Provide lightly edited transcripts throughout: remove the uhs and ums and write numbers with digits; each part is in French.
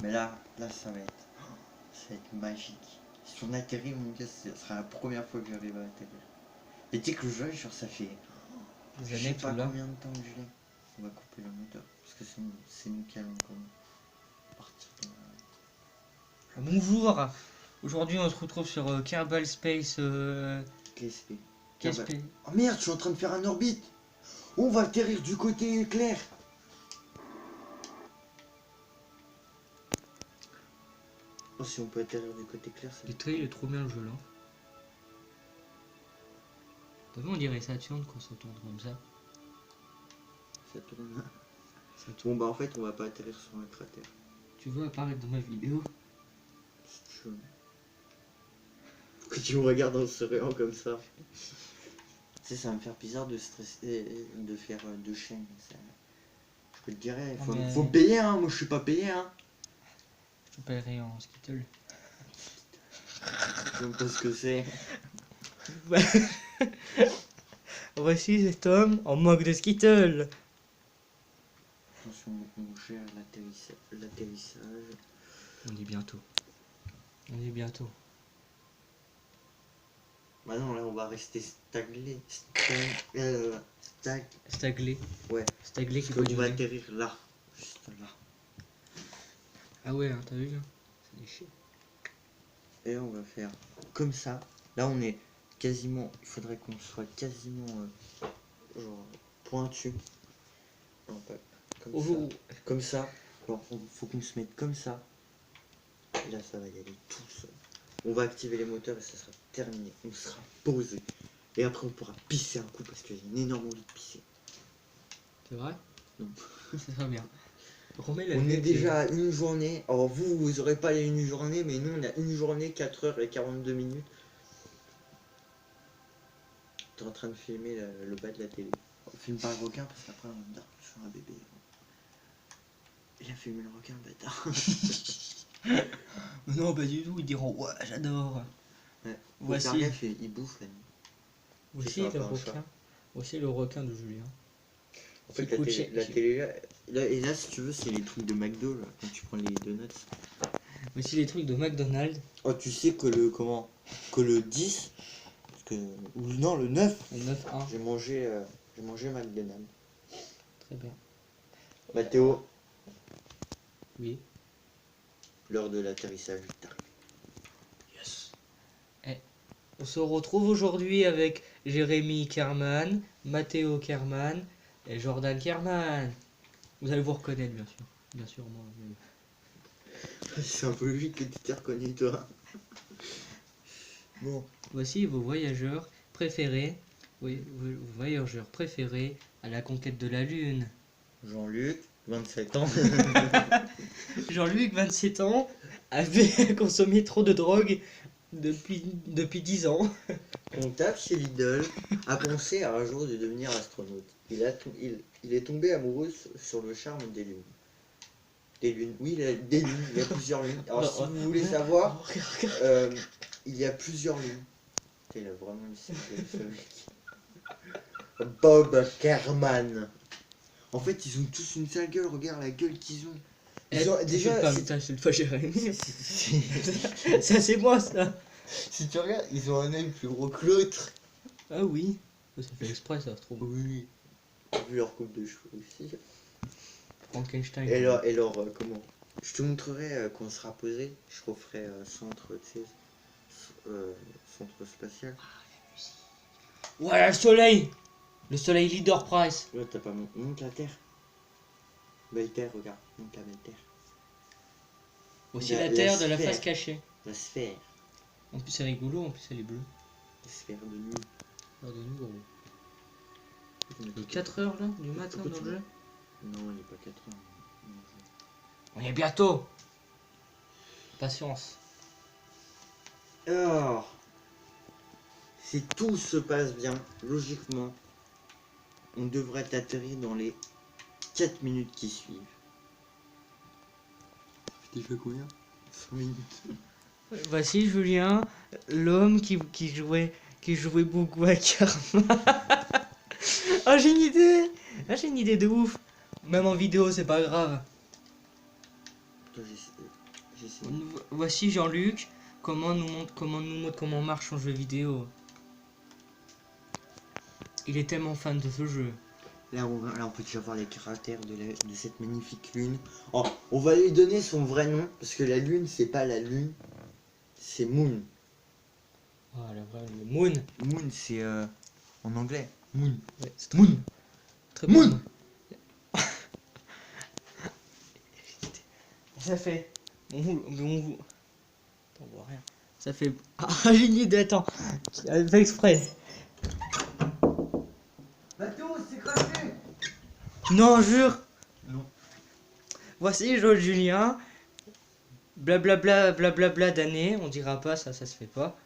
Mais là, ça va être magique. Si on atterrit, mon gars, ce sera la première fois que j'arrive à atterrir. Et tu sais que le jeu, genre, ça fait. Des Je années sais que pas tu l'as. combien de temps que je l'ai. On va couper le moteur. Parce que c'est nous qui allons partir de là. Bonjour. Aujourd'hui, on se retrouve sur Kerbal Space. KSP. KSP. Oh merde, je suis en train de faire un orbite. On va atterrir du côté clair. Oh, si on peut atterrir du côté clair, c'est. Il est trop bien le jeu là. T'as vu, on dirait Saturne quand ça tourne comme ça. Ça tourne. Ça tourne. Bon, bah en fait, on va pas atterrir sur un cratère. Tu veux apparaître dans ma vidéo? Si tu veux. Pourquoi tu me regardes en souriant comme ça? Tu sais, ça va me faire bizarre de stresser, de faire deux chaînes. Ça... Je peux te dire, faut me payer, hein. Moi, je suis pas payé, hein. Je paierai en Skittle. Je sais même pas ce que c'est. Voici cet homme en manque de Skittle. Attention, mon cher, l'atterrissage. On y est bientôt. On y est bientôt. Bah non, là, on va rester staglé. Staglé. Ouais. Staglé qui Parce peut qu'on va durer. atterrir là. Juste là. Ah ouais, hein, t'as vu hein? C'est déchiré. Et on va faire comme ça. Là, on est quasiment. Il faudrait qu'on soit quasiment. Genre. Pointu. Non, pas comme ça. Comme ça. Alors, faut qu'on se mette comme ça. Et là, ça va y aller tout seul. On va activer les moteurs et ça sera terminé. On sera posé. Et après, on pourra pisser un coup parce que j'ai une énorme envie de pisser. C'est vrai? Non. Ça va bien. Remets la On est tête déjà à une journée. Alors, vous aurez pas les une journée, mais nous, on a une journée, 4 h 42 minutes. T'es en train de filmer le bas de la télé. On filme pas le requin parce qu'après, on va me dire que je suis un bébé. Il a filmé le requin, bâtard. Non, pas du tout, ils diront ouais, j'adore. Ouais. Voici. Faire gaffe, il bouffe la nuit. Voici C'est ça, le pas un chat. requin. Voici le requin de Julien. En fait, la télé là, et là, si tu veux, c'est les trucs de McDo, là, quand tu prends les donuts. Voici les trucs de McDonald's. Oh, tu sais que le 10, parce que, ou non, le 9, Le 9-1. j'ai mangé McDonald's. Très bien. Mathéo, Oui. l'heure de l'atterrissage est arrivée. Yes. On se retrouve aujourd'hui avec Jérémy Kerman, Mathéo Kerman et Jordan Kerman. Vous allez vous reconnaître, bien sûr. Bien sûr, moi. C'est un peu logique que tu t'es reconnu, toi. Bon. Voici vos voyageurs préférés. Oui, vos voyageurs préférés à la conquête de la Lune. Jean-Luc, 27 ans. Jean-Luc, 27 ans, avait consommé trop de drogue depuis 10 ans. Comptable chez Lidl, a pensé à un jour de devenir astronaute. Il est tombé amoureux sur le charme des lunes. Des lunes, oui, des lunes, il y a plusieurs lunes. Alors Non, si vous voulez savoir, Regarde. il y a plusieurs lunes. Il a vraiment une ce mec. Bob Kerman. En fait, ils ont tous une sale gueule, regarde la gueule qu'ils ont. Ils ont déjà. C'est pas Jérémy. Ça, c'est moi, ça. Si tu regardes, ils ont un œil plus gros que l'autre. Ah oui. Ça fait exprès, ça se trouve. Oui. J'ai vu leur coupe de cheveux aussi. Frankenstein. Et alors comment? Je te montrerai quand on sera posé. Je referai centre, tu sais, centre spatial. Ouais, le soleil. Le soleil Leader Price. Là, t'as pas monte la Terre. Belle Terre, regarde. Monte la belle Terre. Aussi La la Terre de la sphère. face cachée. La sphère. En plus, c'est rigolo, en plus, elle est bleue. La sphère de nuit. Alors, de nous, gros. Il est 4 heures là, du matin dans le jeu. Non, il n'est pas 4 heures. On y est bientôt. Patience. Alors, si tout se passe bien, logiquement, on devrait atterrir dans les 4 minutes qui suivent. Tu fait combien? 5 minutes. Voici Julien, l'homme qui jouait beaucoup à Karma. Oh, j'ai une idée. Ah, j'ai une idée de ouf. Même en vidéo, c'est pas grave. Attends, j'essaie. Voici Jean-Luc, comment marche un jeu vidéo. Il est tellement fan de ce jeu. Là, on peut déjà voir les caractères de cette magnifique lune. Oh, on va lui donner son vrai nom, parce que la lune, c'est pas la lune, c'est Moon. Ah, la vraie, le Moon. Moon, c'est en anglais. Moon. Ouais, c'est Moon. Très Moon. bien. Ça fait. Attends, on voit rien. Ça fait. Ah, j'ai une idée, attends. Elle fait exprès. Mathéo, c'est craché. Non, jure. Non. Voici Joël Julien. Blablabla, blablabla d'année. On dira pas, ça se fait pas.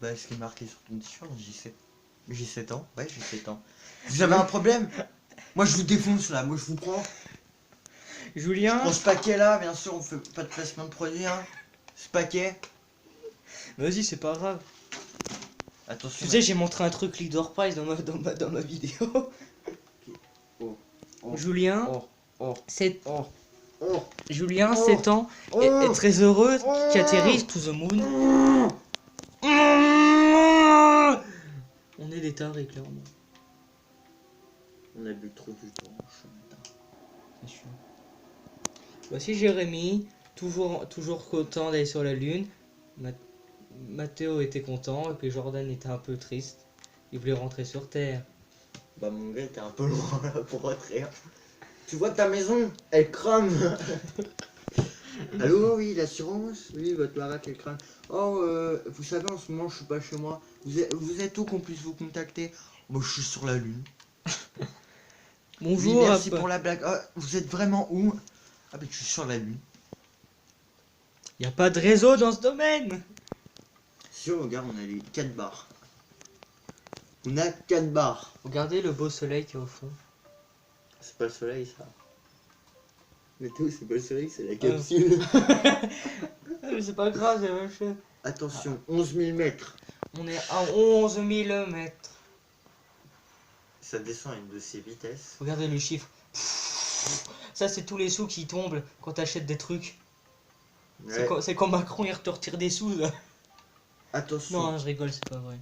Bah, ce qui est marqué sur ton t-shirt, j'ai 7 ans. Ouais, j'ai 7 ans. Vous avez un problème? Moi, je vous défonce là. Moi, je vous prends. Julien. Pour ce paquet là, bien sûr, on fait pas de placement de produit. Hein. Ce paquet. Vas-y, c'est pas grave. Attention. Tu sais, j'ai montré un truc Leader Price dans ma vidéo. Oh, oh, Julien, oh, c'est. oh, oh. Julien, Oh. 7 ans, Oh. est très heureux Oh. qui atterrisse to the moon. On est des tarés, clairement. On a bu trop de temps ce matin. C'est sûr. Voici Jérémy, toujours content d'aller sur la lune. Mathéo était content et puis Jordan était un peu triste. Il voulait rentrer sur Terre. Bah mon gars, t'es un peu loin là pour rentrer. Tu vois ta maison, elle crame. Allô, oui, l'assurance? Oui, votre baraque elle crame. Oh, vous savez, en ce moment, je suis pas chez moi. Vous êtes où qu'on puisse vous contacter? Moi, je suis sur la lune. Bonjour. Oui, merci pour la blague. Ah, vous êtes vraiment où? Ah, bah, je suis sur la lune. Y a pas de réseau dans ce domaine. Si on regarde, on a les 4 barres. On a 4 barres. Regardez le beau soleil qui est au fond. C'est pas le soleil, ça. Mais tout, c'est pas le soleil, c'est la capsule. Mais c'est pas grave, c'est la même chose. Attention, 11 000 mètres. On est à 11 000 mètres. Ça descend à une de ses vitesses. Regardez le chiffre. Ça, c'est tous les sous qui tombent quand t'achètes des trucs. Ouais. C'est quand Macron il te retire des sous là. Attention. Non, je rigole, c'est pas vrai.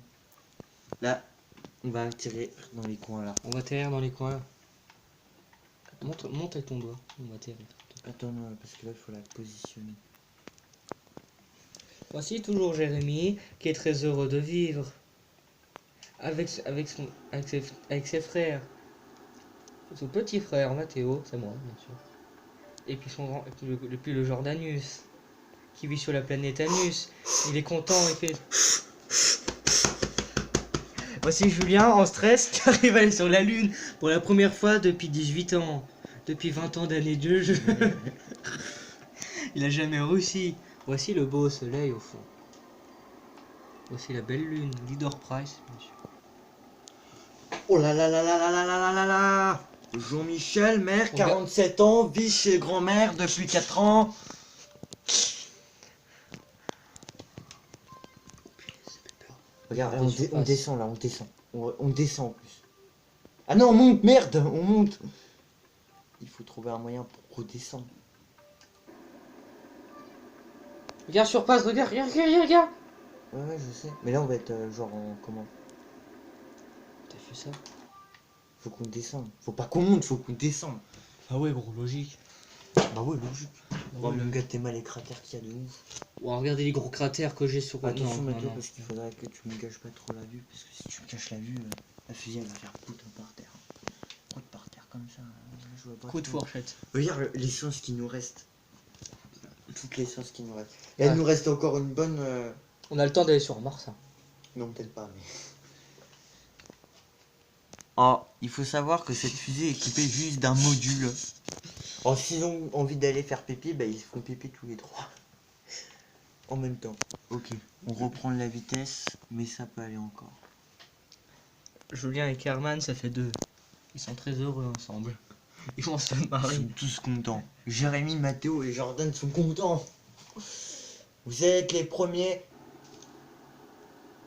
Là, on va tirer dans les coins là. On va atterrir dans les coins là. Monte avec ton doigt. On va atterrir. Attends, non, parce que là, il faut la positionner. Voici toujours Jérémy qui est très heureux de vivre. Avec ses frères. Son petit frère Mathéo, c'est moi bien sûr. Et puis le Jordanus qui vit sur la planète Anus. Il est content, il fait. Voici Julien en stress qui arrive à aller sur la lune pour la première fois depuis 18 ans. Depuis 20 ans d'années de jeu. Il a jamais réussi. Voici le beau soleil au fond. Voici la belle lune, Leader Price, bien sûr. Oh là là là là là là là là là là. Jean-Michel, mère, 47 ans, vit chez grand-mère depuis 4 ans. Regarde, là, on descend là, on descend. On descend en plus. Ah non, on monte, merde, on monte. Il faut trouver un moyen pour redescendre. Regarde sur passe, regarde. Ouais, je sais. Mais là, on va être genre en comment? T'as fait ça? Faut qu'on descende. Faut pas qu'on monte, faut qu'on descende. Ah ouais, gros, logique. Bah ouais, logique. Oh mon gars, t'es mal les cratères qu'il y a de ouf. Wow, regardez les gros cratères que j'ai sur... Attention, non, Mathieu, non. parce qu'il faudrait que tu me gâches pas trop la vue. Parce que si tu me caches la vue, la fusée elle va faire poutre par terre. Poutre par terre comme ça. Je vois pas Coup de trop. fourchette. Regarde l'essence qui nous reste. Toute l'essence qui nous reste. Et il nous reste encore une bonne. On a le temps d'aller sur Mars. Hein. Non, peut-être pas, mais. Oh, il faut savoir que cette fusée est équipée juste d'un module. Oh, s'ils ont envie d'aller faire pipi, bah ils font pipi tous les trois. En même temps. Ok, on reprend la vitesse, mais ça peut aller encore. Julien et Kerman, ça fait 2. Ils sont très heureux ensemble. Ils vont se Ils marier. sont tous contents. Jérémy, Mathéo et Jordan sont contents. Vous êtes les premiers.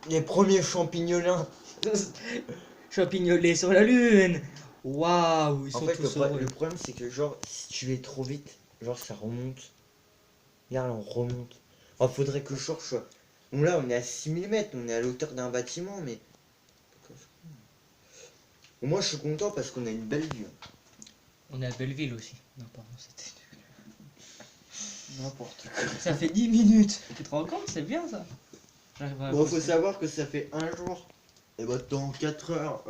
Les premiers champignolins. Champignolés sur la lune. Waouh, ils En sont fait, tous heureux. le problème, c'est que, genre, si tu vas trop vite, genre, ça remonte. Regarde, on remonte. Oh, faudrait que je cherche. Bon, là, on est à 6000 mètres, on est à l'auteur d'un bâtiment, mais. Bon, moi, je suis content parce qu'on a une belle vue. On est à Belleville aussi. Non, pardon, c'était. N'importe quoi. Ça fait 10 minutes. Tu te rends compte, c'est bien ça. Bon, faut savoir que ça fait un jour. Et bah, dans 4 heures.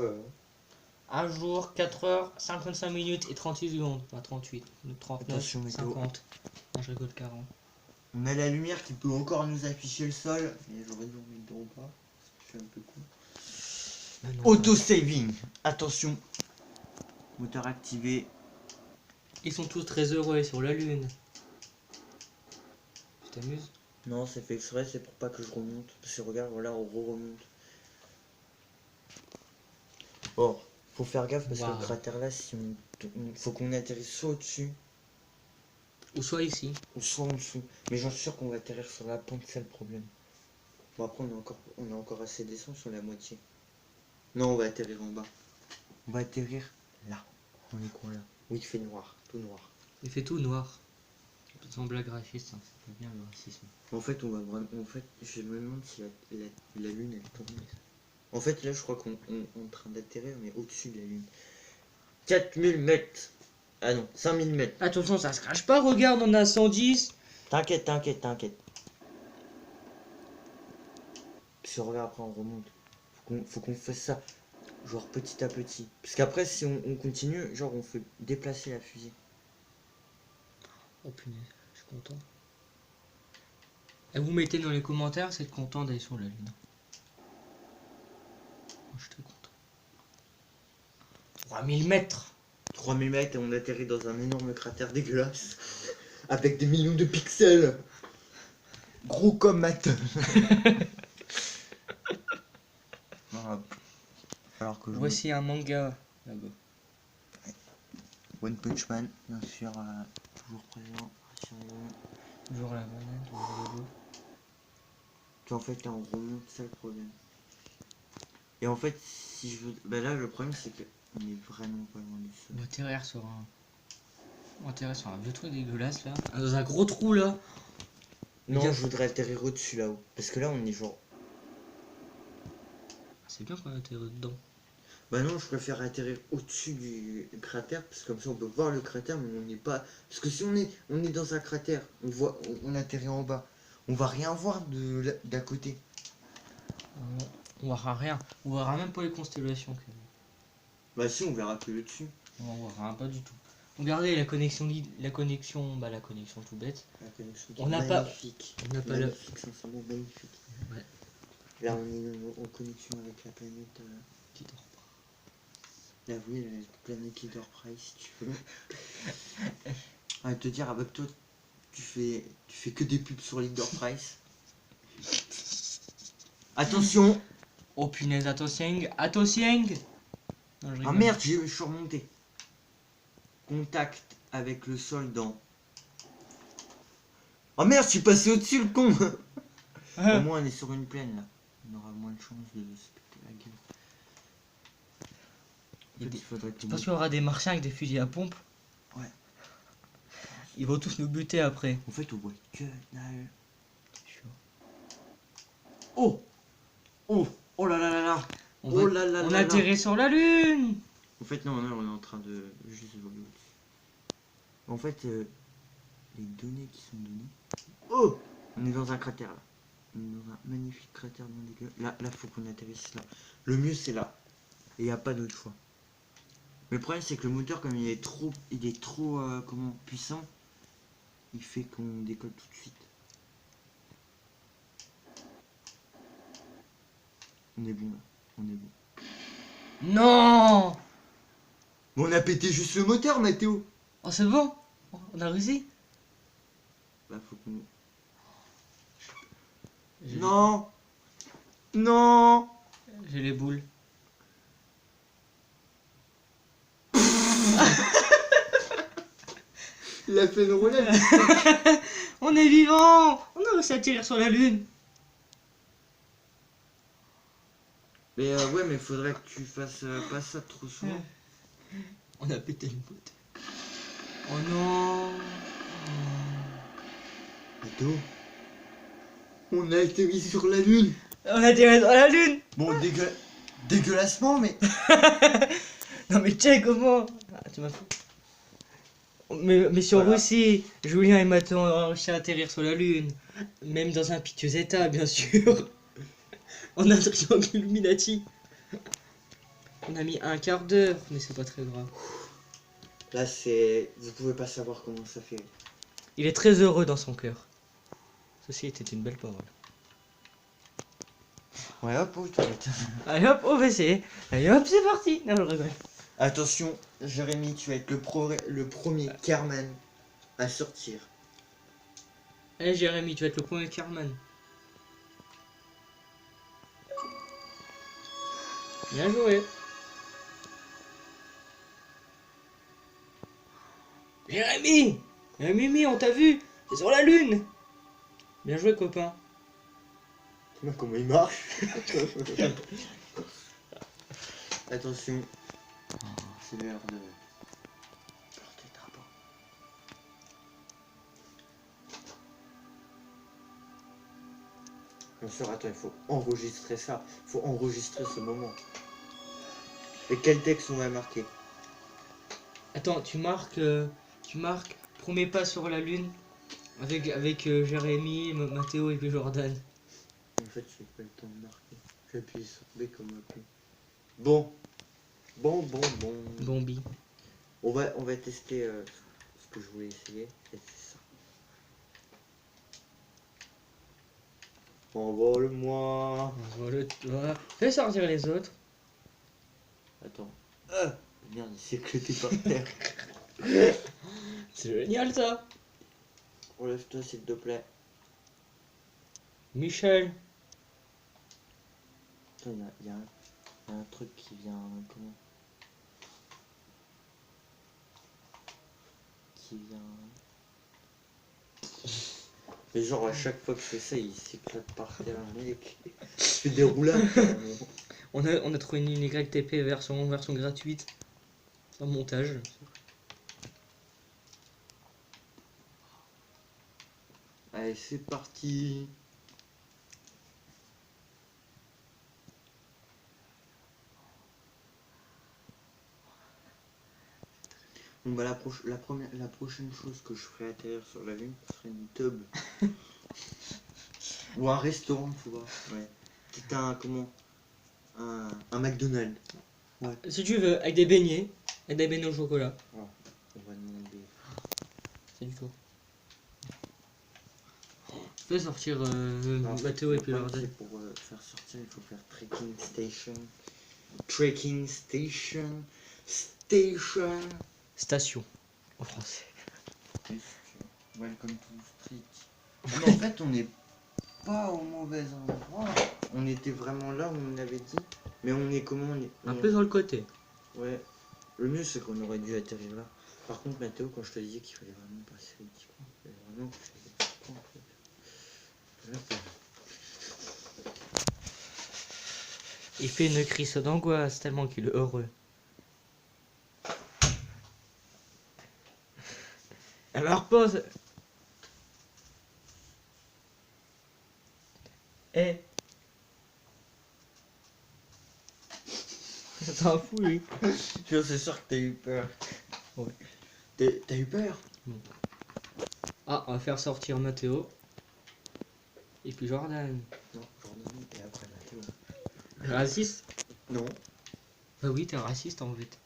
Un jour, 4 heures, 55 minutes et 38 secondes. Pas 38, 39, Attention, météo. 50. Non, je rigole 40. On a la lumière qui peut encore nous afficher le sol. Mais j'aurais dû en mettre ou pas. Parce que je suis un peu con. Auto-saving. Attention. Moteur activé. Ils sont tous très heureux sur la lune. Tu t'amuses? Non, c'est fait exprès, c'est pour pas que je remonte. Parce que regarde, voilà, on remonte. Bon, faut faire gaffe parce que le cratère là, si faut qu'on atterrisse soit au-dessus. Ou soit ici. Ou soit en dessous. Mais j'en suis sûr qu'on va atterrir sur la pente, c'est le problème. Bon, après, on a encore assez d'essence sur la moitié. Non, on va atterrir en bas. On va atterrir là. Dans les coins là. Où il fait noir, tout noir. Il fait tout noir. Sans blague raciste, hein, c'est pas bien le racisme. En fait, on va vraiment. En fait, je me demande si la lune elle tourne. En fait, là, je crois qu'on est en train d'atterrir, mais au-dessus de la lune. 4000 mètres. Ah non, 5000 mètres. Attention, ça se crache pas, regarde, on a 110. T'inquiète. Si on regarde après, on remonte. Faut qu'on fasse ça, genre petit à petit. Parce qu'après, si on continue, genre on fait déplacer la fusée. Oh punaise, je suis content. Et vous mettez dans les commentaires si vous êtes content d'aller sur la lune. Moi, je suis très content. 3000 mètres. 3000 mètres et on atterrit dans un énorme cratère dégueulasse. Avec des millions de pixels. Gros comme maths. Alors que voici un manga là-bas. One Punch Man, bien sûr, toujours présent. Toujours la banane, toujours le logo. En fait, là, on remonte, c'est le problème. Et en fait, si je veux. Bah là, le problème, c'est que on est vraiment pas loin du sol. On va atterrir sur un. On va atterrir sur un vieux truc dégueulasse là. Dans un gros trou là. Non, je voudrais atterrir au-dessus là-haut. Parce que là, on est genre. C'est bien qu'on atterrit dedans. Bah non, je préfère atterrir au-dessus du cratère, parce que comme ça on peut voir le cratère, mais on n'est pas. Parce que si on est dans un cratère, on atterrit en bas, on va rien voir d'à côté. On verra rien. On verra même pas les constellations. Bah si, on verra que le dessus. On verra pas du tout. Regardez la connexion, la connexion tout bête. La connexion on n'a pas. On n'a pas magnifique, sincèrement magnifique. Ouais. Là, on est en connexion avec la planète qui dort pas. Là, oui, la planète qui dort pas, si tu veux. À te dire, avec toi, tu fais que des pubs sur Leader Price. Attention. Oh punaise, attention. Ah merde, je suis remonté. Contact avec le sol dans. Oh merde, je suis passé au-dessus le con. Au moins on est sur une plaine là. On aura moins de chance de se péter la gueule. Je pense qu'il y aura des martiens avec des fusils à pompe. Ouais. Ils vont tous nous buter après. En fait, on voit que dalle. Oh là là là là. On atterrit sur la lune. En fait, non, on est en train de juste voler au-dessus. En fait, les données qui sont données. Oh, on est dans un cratère là. On est dans un magnifique cratère non dégueu. Là, faut qu'on atterrisse là. Le mieux, c'est là. Et il n'y a pas d'autre choix. Mais le problème, c'est que le moteur, comme il est trop comment, puissant, il fait qu'on décolle tout de suite. On est bon là. On est bon. Non. Bon, on a pété juste le moteur, Mathéo. Oh, c'est bon. On a réussi. Bah, faut qu'on... Non. Non. J'ai les boules. Il a fait une roulade. On est vivant. On a réussi à tirer sur la lune. Mais ouais, mais faudrait que tu fasses pas ça trop souvent. On a pété le moteur. Oh non. Mathéo, on a atterri sur la lune. On a tiré dans la lune. Bon, dégueulassement, mais... Non mais check comment. Ah, tu m'as fou. Mais sur Voilà. Russie, Julien et Mathéo ont réussi à atterrir sur la lune. Même dans un piteux état, bien sûr. En un triangle Illuminati. On a mis un quart d'heure, mais c'est pas très grave. Là, c'est... Vous pouvez pas savoir comment ça fait. Il est très heureux dans son cœur. Ceci était une belle parole. Ouais, hop, aux toilettes. Allez hop, au WC. Allez hop, c'est parti. Non, je rigole. Attention, Jérémy, tu vas être le premier Carman à sortir. Allez Jérémy, tu vas être le premier Carman. Bien joué. Jérémy, Mimi, on t'a vu. C'est sur la lune. Bien joué copain. Tu vois comment il marche. Attention, c'est l'heure de porter drapeau. Bien sûr, attends, il faut enregistrer ça. Il faut enregistrer ce moment. Et quel texte on va marquer? Attends, tu marques premier pas sur la lune avec Jérémy, Mathéo et puis Jordan. En fait, j'ai pas le temps de marquer. J'appuie sur B comme un peu. Bon. Bombi. On va tester ce que je voulais essayer. Et c'est ça. Envole-moi. Voilà. Fais sortir les autres. Attends. Merde, il s'est éclaté par terre. C'est génial ça. Relève-toi s'il te plaît. Michel. Attends, il y a un truc qui vient. Comment? Qui vient. Mais genre à chaque fois que je fais ça, il s'éclate par terre, mec. Je fais des roulades carrément. On a trouvé une YTP version gratuite. Sans montage. Allez, c'est parti. Bon bah la prochaine chose que je ferai atterrir sur la lune, ce serait une tub. Ou un restaurant, tu vois. Ouais. C'est un McDonald's. Ouais. Si tu veux, avec des beignets au chocolat. Oh, on va demander. C'est du tout. Fais sortir Non, Mathéo et puis le Jordan. problème, c'est pour faire sortir, il faut faire trekking station. Trekking station. Station. Station. En français. Welcome to street. Mais en fait, on n'est pas au mauvais endroit. On était vraiment là où on avait dit. Mais on est comment on est, Un peu sur le côté. Ouais. Le mieux, c'est qu'on aurait dû atterrir là. Par contre, Mathéo, quand je te disais qu'il fallait vraiment passer les petits points, il fallait vraiment que je fasse des petits points en fait. Là, Il fait une crise d'angoisse tellement qu'il est heureux. Alors pause. Eh. C'est un fou lui. c'est sûr que t'as eu peur. Ouais. T'as eu peur? Ah, on va faire sortir Mathéo. Et puis Jordan. Non, Jordan et après Mathéo. Raciste? Non. Bah oui, t'es raciste en fait.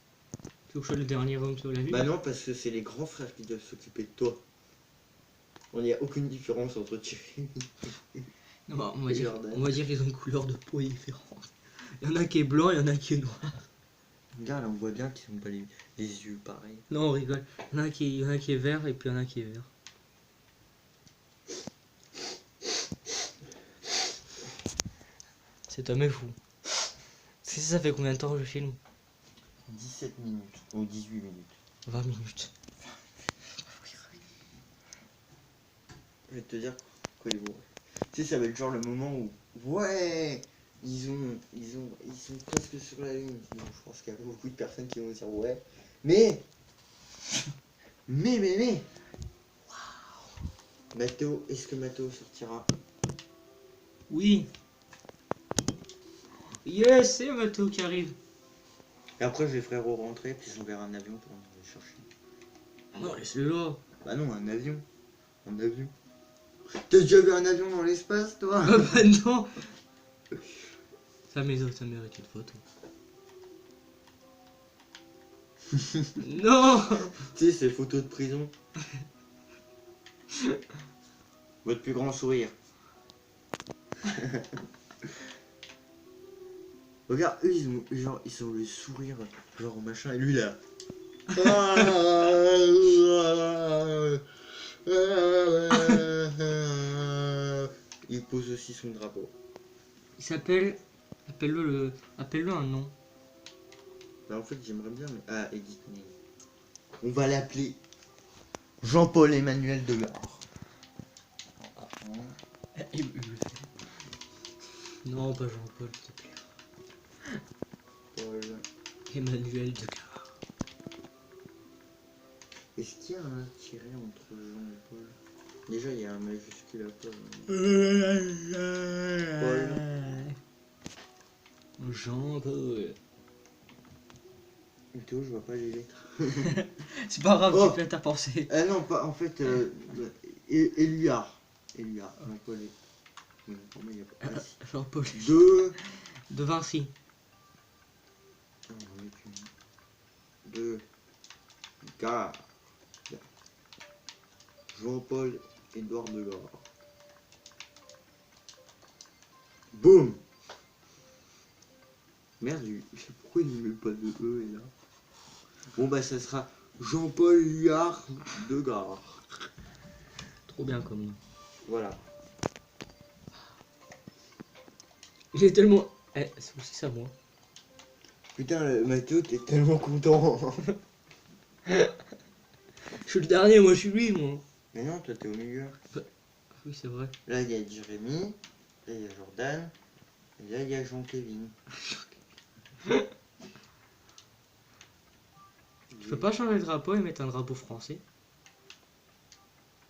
Tu veux que je sois le dernier homme sur la lune? Bah non, parce que c'est les grands frères qui doivent s'occuper de toi. Il n'y a aucune différence entre Thierry. Non, bah, on Et va Jordan. dire qu'ils ont une couleur de peau différente. Il y en a qui est blanc, il y en a qui est noir. Regarde, on voit bien qu'ils n'ont pas les yeux pareils. Non, on rigole. Il y en a qui est vert et puis il y en a qui est vert. Cet homme est fou. Ça fait combien de temps que je filme? 17 minutes ou 18 minutes. 20 minutes. Je vais te dire quoi ils vont. Tu sais, ça va être genre le moment où. Ouais, ils sont presque sur la lune. Bon, je pense qu'il y a beaucoup de personnes qui vont dire ouais. Mais. Mais. Mathéo, est-ce que Mathéo sortira? Oui. Yes, c'est Mathéo qui arrive. Et après, je les ferai rentrer, puis j'enverrai un avion pour les chercher. Non, laisse-le là. Bah non, un avion. Un avion. T'as déjà vu un avion dans l'espace, toi? Ah bah non. Ça mérite une photo. Non. Tu sais, c'est photo de prison. Votre plus grand sourire. Regarde, eux, ils ont le sourire, genre machin, et lui là. Il pose aussi son drapeau. Il s'appelle... Appelle-le un nom. Bah, en fait, j'aimerais bien, mais... Ah, Edith Ney. On va l'appeler Jean-Paul Emmanuel Degard. Non, pas Jean-Paul, s'il te plaît. Paul. Emmanuel Degard. Est-ce qu'il y a un tiret entre Jean et Paul? Déjà, il y a un majuscule à Paul. Paul. Jean-Paul. Théo, je vois pas les lettres. C'est pas grave, Oh, tu fais ta pensée. Ah non, pas en fait. Éluard. Éluard. Jean-Paul. Pour moi, il y a pas. Ah, si. Jean-Paul. De Vinci. Ah, on va mettre deux. Gare. Jean-Paul Édouard Degard. Boum. Merde, pourquoi il ne met pas de E et là? Bon bah ça sera Jean-Paul Huard Degard. Trop bien comme nom. Voilà. Il est tellement... Eh, c'est aussi ça, moi. Putain, Mathéo, t'es tellement content. Je suis le dernier, moi je suis lui, moi. Mais non, toi t'es au milieu. Oui, c'est vrai. Là il y a Jérémy, là il y a Jordan, et là il y a Jean-Kévin. Tu peux pas changer le drapeau et mettre un drapeau français?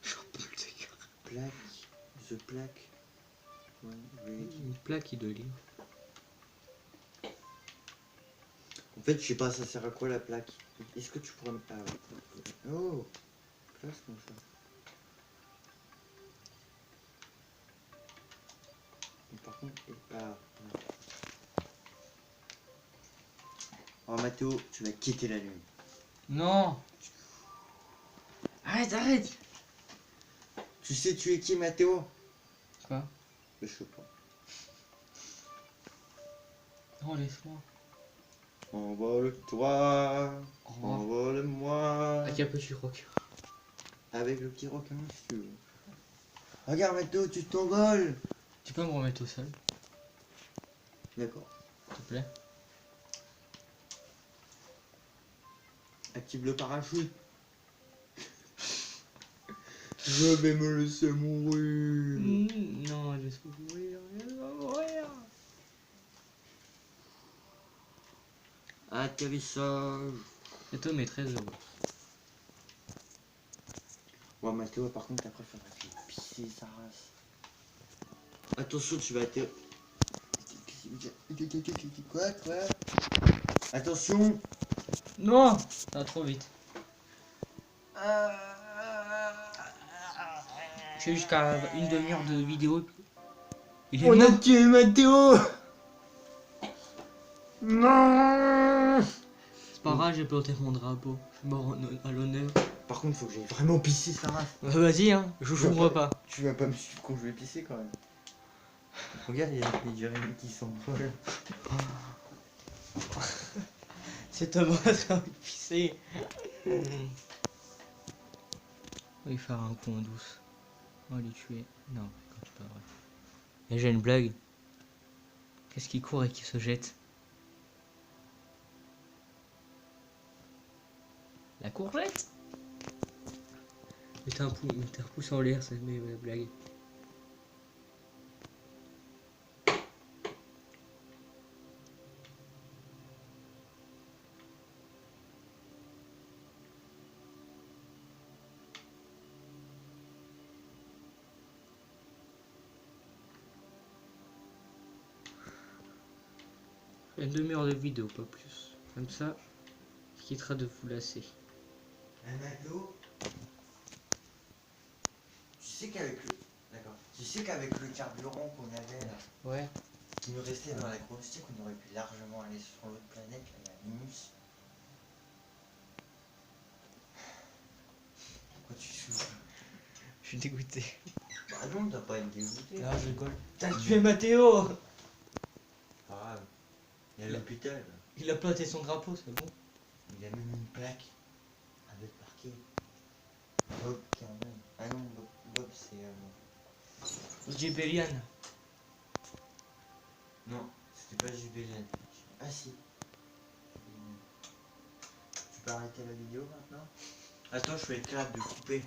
Jean-Paul Degard. Plaque, the plaque. Ouais, Une plaque, il doit lire. en fait, je sais pas, ça sert à quoi la plaque? Est-ce que tu pourrais me... Ah ouais. Oh, classe comme ça. Mais par contre... Ah, non. Oh Mathéo, tu vas quitter la lune. Non. Arrête, arrête. Tu sais tu es qui Mathéo? Quoi? Je sais pas. Non, laisse-moi. Envole-toi, Au revoir. envole-moi. Avec un petit rock. Avec le petit requin, si tu veux. Regarde Mathéo, tu t'envoles. Tu peux me remettre au sol, D'accord. s'il te plaît? Active le parachute. Je vais me laisser mourir. Non, je vais mourir, je vais mourir. Atterrissage. Et toi, mais 13 euros. Bon Mathéo, par contre après faudra qu'il pisse sa race. Attention, tu vas atterrir. Quoi? Attention. Non, ça va trop vite. J'ai jusqu'à une demi-heure de vidéo. Il est On a mort. tué Mathéo. Non. C'est pas grave, j'ai planté mon drapeau. Je suis mort à l'honneur. Par contre, faut que j'aille vraiment pisser sa race. Bah, vas-y, hein, je j'ouvre pas. Tu vas pas me suivre quand je vais pisser quand même. Regarde, il y a des Jérémy qui s'envolent. C'est Thomas qui a envie de pisser. On va lui faire un coup en douce. On va les tuer. Non, c'est pas vrai. Et j'ai une blague. Qu'est-ce qui court et qui se jette? La courgette. Mettez un pouce en l'air, ça met la blague. Une demi-heure de vidéo, pas plus. Comme ça, il quittera de vous lasser. Un McDo. Tu sais qu'avec le... D'accord. Tu sais qu'avec le carburant qu'on avait là, Ouais. qui nous restait dans la grosse stick, on aurait pu largement aller sur l'autre planète, là, il y a Minus. Pourquoi tu souffles? Je suis dégoûté. Bah non, t'as pas être dégoûté. Ah, je rigole. T'as tué Mathéo. Pas grave. Il y a l'hôpital. Il a planté son drapeau, c'est bon. Il a même une plaque avec marqué Bob Carmen. Ah non, Bob c'est... Gibelian. Non, c'était pas Jubilien. Ah si. Tu peux arrêter la vidéo maintenant? Attends, je fais le clap de couper.